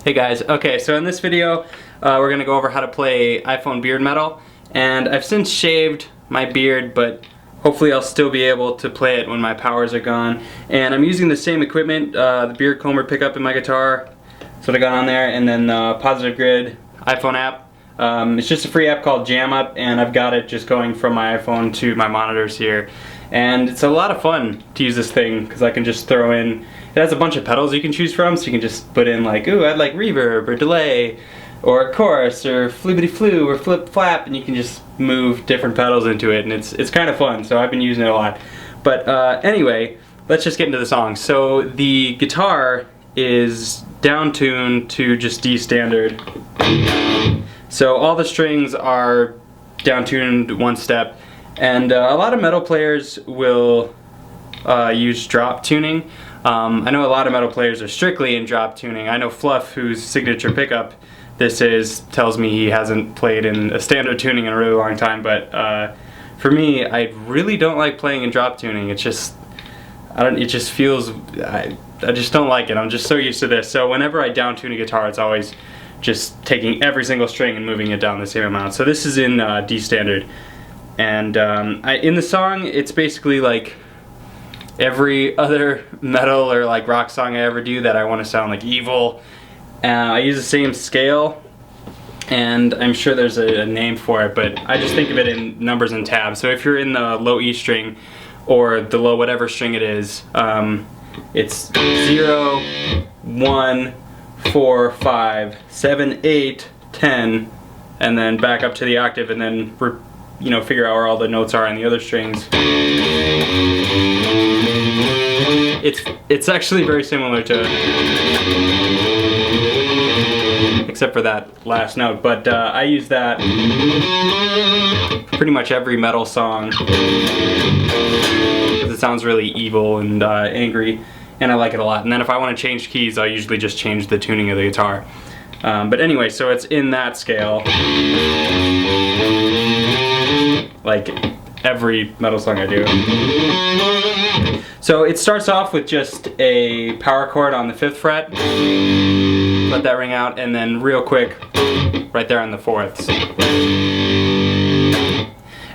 Hey guys, okay, so in this video we're going to go over how to play iPhone beard metal, and I've since shaved my beard, but hopefully I'll still be able to play it when my powers are gone. And I'm using the same equipment, the beard comber pickup in my guitar, that's what I got on there, and then the Positive Grid iPhone app. It's just a free app called Jam Up, and I've got it just going from my iPhone to my monitors here. And it's a lot of fun to use this thing because I can just throw in, it has a bunch of pedals you can choose from, so you can just put in like, ooh, I'd like reverb or delay or chorus or flippity flu or flip flap, and you can just move different pedals into it, and it's kind of fun, so I've been using it a lot. But anyway, let's just get into the song. So the guitar is down tuned to just D standard. So all the strings are down tuned one step. And a lot of metal players will use drop tuning. I know a lot of metal players are strictly in drop tuning. I know Fluff, whose signature pickup this is, tells me he hasn't played in a standard tuning in a really long time, but for me, I really don't like playing in drop tuning. It's just, it just feels, I just don't like it. I'm just so used to this. So whenever I down tune a guitar, it's always just taking every single string and moving it down the same amount. So this is in D standard. And in the song, it's basically like every other metal or like rock song I ever do that I want to sound like evil. I use the same scale, and I'm sure there's a name for it, but I just think of it in numbers and tabs. So if you're in the low E string or the low whatever string it is, it's 0, 1, 4, 5, 7, 8, 10, and then back up to the octave, and then figure out where all the notes are on the other strings. It's actually very similar to, except for that last note, but I use that pretty much every metal song because it sounds really evil and angry, and I like it a lot. And then if I want to change keys, I'll usually just change the tuning of the guitar. But anyway, so it's in that scale, like every metal song I do. So it starts off with just a power chord on the 5th fret, let that ring out, and then real quick, right there on the 4th.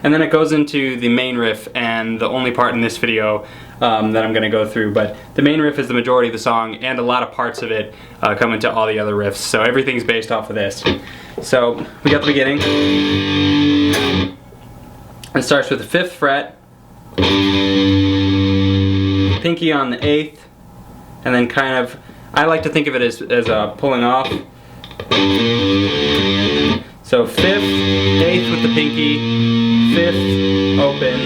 And then it goes into the main riff, and the only part in this video that I'm going to go through, but the main riff is the majority of the song, and a lot of parts of it come into all the other riffs, so everything's based off of this. So we got the beginning. It starts with the 5th fret, pinky on the 8th, and then kind of, I like to think of it as pulling off. So 5th, 8th with the pinky, 5th, open,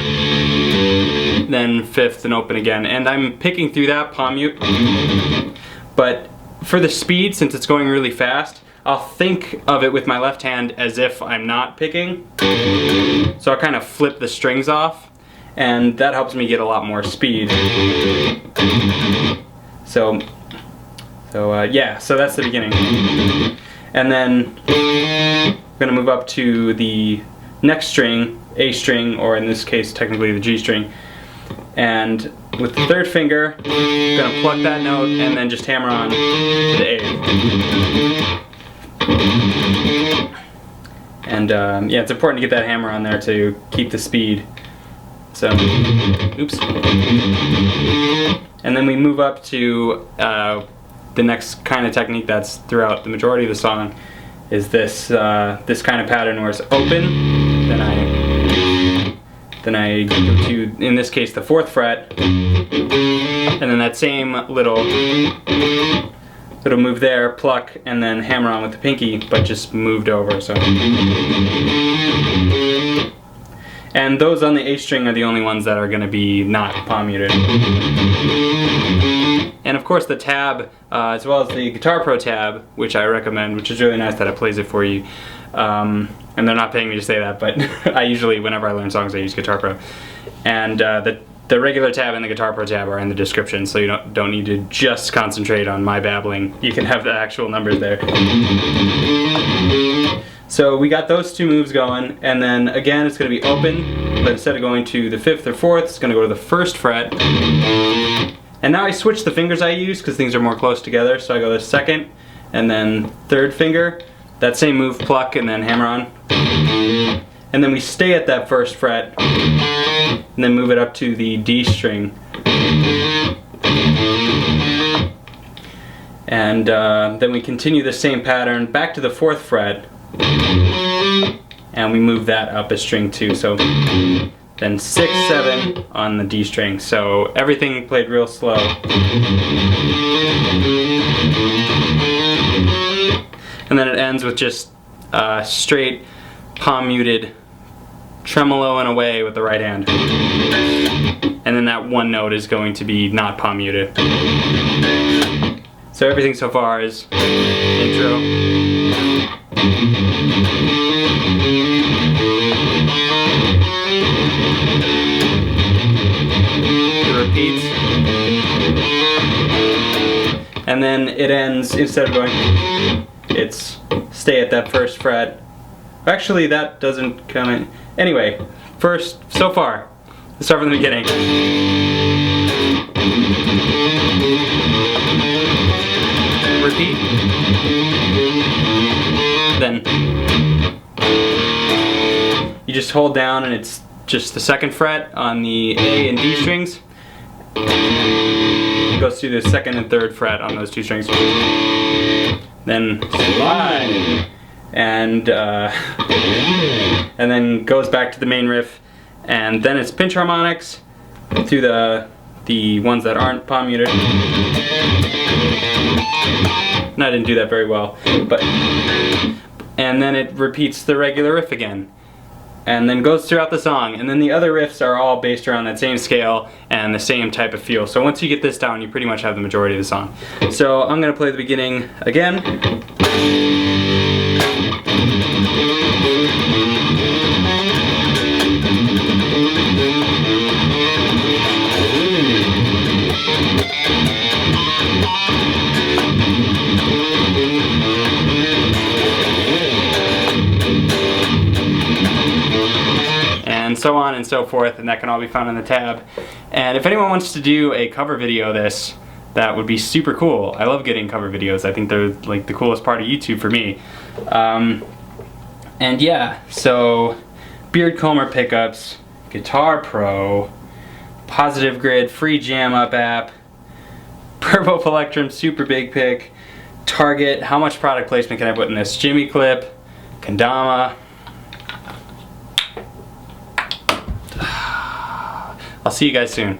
then 5th and open again. And I'm picking through that palm mute, but for the speed, since it's going really fast, I'll think of it with my left hand as if I'm not picking. So I'll kind of flip the strings off, and that helps me get a lot more speed. Yeah, so that's the beginning. And then I'm going to move up to the next string, A string, or in this case technically the G string. And with the 3rd finger, I'm going to pluck that note and then just hammer on to the 8th. And yeah, it's important to get that hammer on there to keep the speed. So, oops. And then we move up to the next kind of technique that's throughout the majority of the song, is this this kind of pattern where it's open, then I go to, in this case, the 4th fret, and then that same little move there, pluck, and then hammer on with the pinky, but just moved over. So, and those on the A string are the only ones that are going to be not palm muted. And of course the tab, as well as the Guitar Pro tab, which I recommend, which is really nice that it plays it for you. And they're not paying me to say that, but I usually, whenever I learn songs, I use Guitar Pro. And the regular tab and the Guitar Pro tab are in the description, so you don't need to just concentrate on my babbling. You can have the actual numbers there. So we got those two moves going, and then again it's going to be open, but instead of going to the 5th or 4th, it's going to go to the 1st fret. And now I switch the fingers I use because things are more close together, so I go the 2nd, and then third finger, that same move, pluck and then hammer on. And then we stay at that first fret and then move it up to the D string. And then we continue the same pattern back to the fourth fret and we move that up a string too. So then 6, 7 on the D string. So everything played real slow. And then it ends with just straight palm muted tremolo and away with the right hand. And then that one note is going to be not palm muted. So everything so far is intro. It repeats. And then it ends, instead of going, it's stay at that first fret. Actually, that doesn't come in. Anyway, first, so far, let's start from the beginning. Repeat. Then you just hold down and it's just the second fret on the A and D strings. It goes through the second and third fret on those two strings. Then slide. And then goes back to the main riff, and then it's pinch harmonics through the ones that aren't palm muted. And I didn't do that very well, but and then it repeats the regular riff again, and then goes throughout the song, and then the other riffs are all based around that same scale and the same type of feel. So once you get this down, you pretty much have the majority of the song. So I'm gonna play the beginning again. And so on and so forth, and that can all be found in the tab. And if anyone wants to do a cover video of this, that would be super cool. I love getting cover videos. I think they're like the coolest part of YouTube for me. And yeah, so Beard Comber pickups, Guitar Pro, Positive Grid, free Jam Up app, Purple Electrum, super big pick, Target. How much product placement can I put in this? Jimmy Clip, Kendama. I'll see you guys soon.